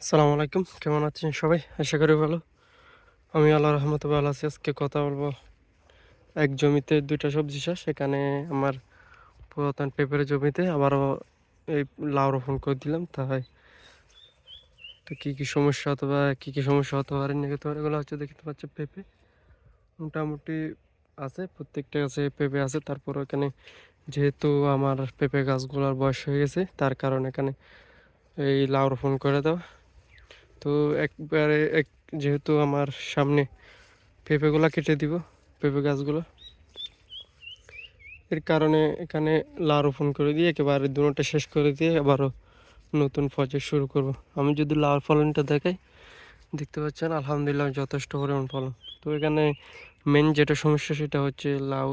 আসসালামু আলাইকুম, কেমন আছেন সবাই? আশা করি ভালো। আমি আল্লাহর রহমতে ভালো আছি। আজকে কথা বলবো এক জমিতে ২টা সবজি চাষ। এখানে আমার পুরাতন পেঁপের জমিতে আবারও এই লাউ রোপণ করে দিলাম। তাই তো কী সমস্যা অথবা কী সমস্যা হতে পারে না হতে পারে এগুলো হচ্ছে দেখতে পাচ্ছেন পেঁপে মোটামুটি আছে, প্রত্যেকটা গাছে পেঁপে আছে। তারপর এখানে যেহেতু আমার পেঁপে গাছগুলোর বয়স হয়ে গেছে, তার কারণে এখানে এই লাউ রোপণ করে দেওয়া। তো একবারে যেহেতু আমার সামনে পেঁপেগুলা কেটে দিব, পেঁপে গাছগুলো, এর কারণে এখানে লাউ রোপণ করে দিয়ে একেবারে দুটোটা শেষ করে দিয়ে আবারও নতুন প্রজেক্ট শুরু করব। আমি যদি লাউর ফলনটা দেখাই, দেখতে পাচ্ছেন আলহামদুলিল্লাহ যথেষ্ট পরিমাণ ফলন। তো এখানে মেন যেটা সমস্যা সেটা হচ্ছে লাউ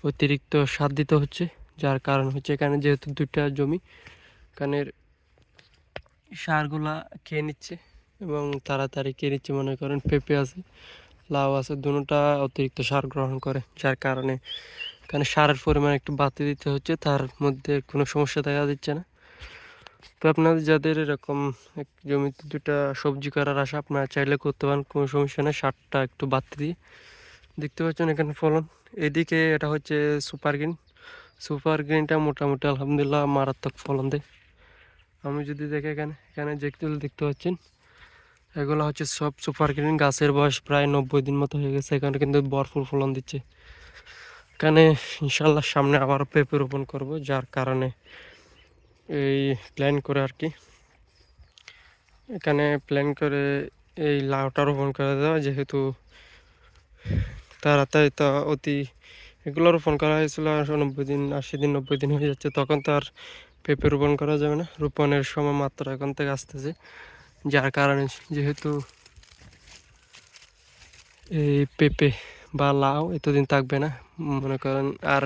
অতিরিক্ত সার দিতে হচ্ছে, যার কারণ হচ্ছে এখানে যেহেতু 2টা জমি, এখানের সারগুলা খেয়ে নিচ্ছে এবং তাড়াতাড়ি খেয়ে নিচ্ছে। মনে করেন পেঁপে আছে, লাউ আছে, দুটোটা অতিরিক্ত সার গ্রহণ করে, যার কারণে এখানে সারের পরিমাণ একটু বাড়তি দিতে হচ্ছে। তার মধ্যে কোনো সমস্যা দেখা দিচ্ছে না। তো আপনাদের যাদের এরকম এক জমিতে 2টা সবজি করার আশা, আপনারা চাইলে করতে পারেন, কোনো সমস্যা নেই। সারটা একটু বাড়তি দিয়ে দেখতে পাচ্ছেন এখানে ফলন। এদিকে এটা হচ্ছে সুপার গ্রিন। সুপার গ্রিনটা মোটামুটি আলহামদুলিল্লাহ মারাত্মক ফলন দেয়। আমি যদি দেখি এখানে এখানে যেগুলো দেখতে পাচ্ছেন এগুলো হচ্ছে সব সুপার গ্রিন। গাছের বয়স প্রায় 90 দিন মতো হয়ে গেছে, এখানে কিন্তু ভরপুর ফলন দিচ্ছে। এখানে ইনশাল্লাহ সামনে আবার পেঁপে রোপণ করব, যার কারণে এই প্ল্যান করে আর কি, এখানে প্ল্যান করে এই লাউটা রোপণ করে দেওয়া। যেহেতু তাড়াতাড়ি তো অতি এগুলো রোপণ করা হয়েছিল 90 দিন, 80 দিন, 90 দিন হয়ে যাচ্ছে, তখন তো আর পেঁপে রোপণ করা যাবে না। রোপণের সময় মাত্র এখন থেকে আসতেছে, যার কারণে যেহেতু এই পেঁপে বা লাউ এতদিন থাকবে না, মনে করেন আর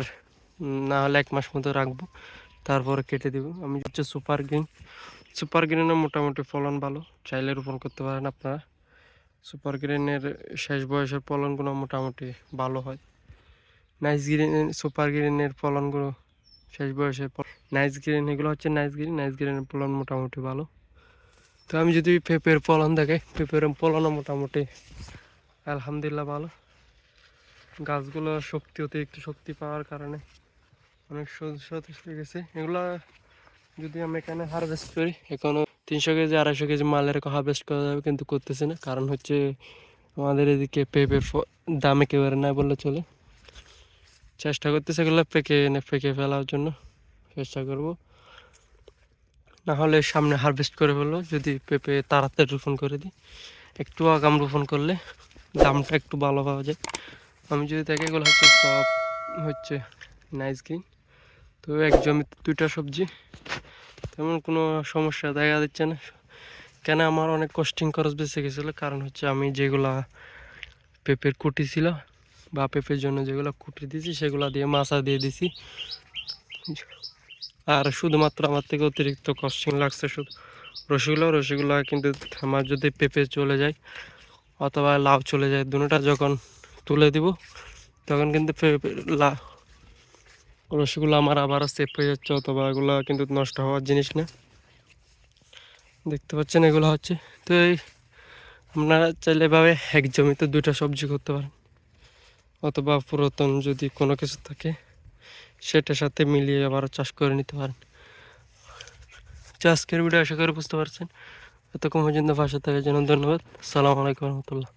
না হলে 1 মাস মতো রাখবো, তারপরে কেটে দেবো। আমি হচ্ছে সুপার গ্রিন। সুপার গ্রিনের মোটামুটি ফলন ভালো, চাইলে রোপণ করতে পারেন আপনারা। সুপার গ্রিনের শেষ বয়সের ফলনগুলো মোটামুটি ভালো হয়। নাইস গ্রিন, সুপার গ্রিনের ফলনগুলো শেষ বয়সের নাইস গ্রিন, এগুলো হচ্ছে নাইস গ্রিন। নাইস গ্রিনের ফলন মোটামুটি ভালো। তো আমি যদি পেঁপের ফলন দেখাই, পেঁপের ফলনও মোটামুটি আলহামদুলিল্লাহ ভালো। গাছগুলো অতিরিক্ত শক্তি পাওয়ার কারণে অনেক সতেজ হয়ে গেছে। এগুলা যদি আমি এখানে হারভেস্ট করি, এখনো 300 কেজি 250 কেজি মাল এরকম হারভেস্ট করা যাবে, কিন্তু করতেছি না। কারণ হচ্ছে আমাদের এদিকে পেঁপের দাম একেবারে না বললে চলে। চেষ্টা করতেছে এগুলো পেকে ফেলার জন্য চেষ্টা করব, না হলে সামনে হারভেস্ট করে ফেলবো। যদি পেঁপে তাড়াতাড়ি রোপণ করে দিই, একটু আগাম রোপণ করলে দামটা একটু ভালো পাওয়া যায়। আমি যদি দেখি এগুলো হচ্ছে সব হচ্ছে নাইস গ্রিন। তো এক জমিতে 2টা সবজি, তেমন কোনো সমস্যা দেখা দিচ্ছে না। কেন আমার অনেক কস্টিং খরচ বেঁচে গেছিলো, কারণ হচ্ছে আমি যেগুলা পেঁপের কুটি ছিল বা পেঁপের জন্য যেগুলো কুটি দিয়েছি সেগুলো দিয়ে মাছা দিয়ে দিছি। আর শুধুমাত্র আমার থেকে অতিরিক্ত কস্টিং লাগছে শুধু রসিগুলো কিন্তু আমার যদি পেঁপে চলে যায় অথবা লাউ চলে যায়, দুটোটা যখন তুলে দিব তখন কিন্তু রসিগুলো আমার আবারও সেফ হয়ে যাচ্ছে, অথবা এগুলো কিন্তু নষ্ট হওয়ার জিনিস না। দেখতে পাচ্ছেন এগুলো হচ্ছে। তো এই আপনারা চাইলে এভাবে এক জমিতে 2টা সবজি করতে পারেন, অথবা পুরাতন যদি কোনো কিছু থাকে সেটার সাথে মিলিয়ে আবার চাষ করে নিতে পারেন। আজকের ভিডিও আশা করি বুঝতে পারছেন। এতক্ষণ পর্যন্ত পাশে থাকার জন্য ধন্যবাদ। আসসালামু আলাইকুম রহমতুল্লাহ।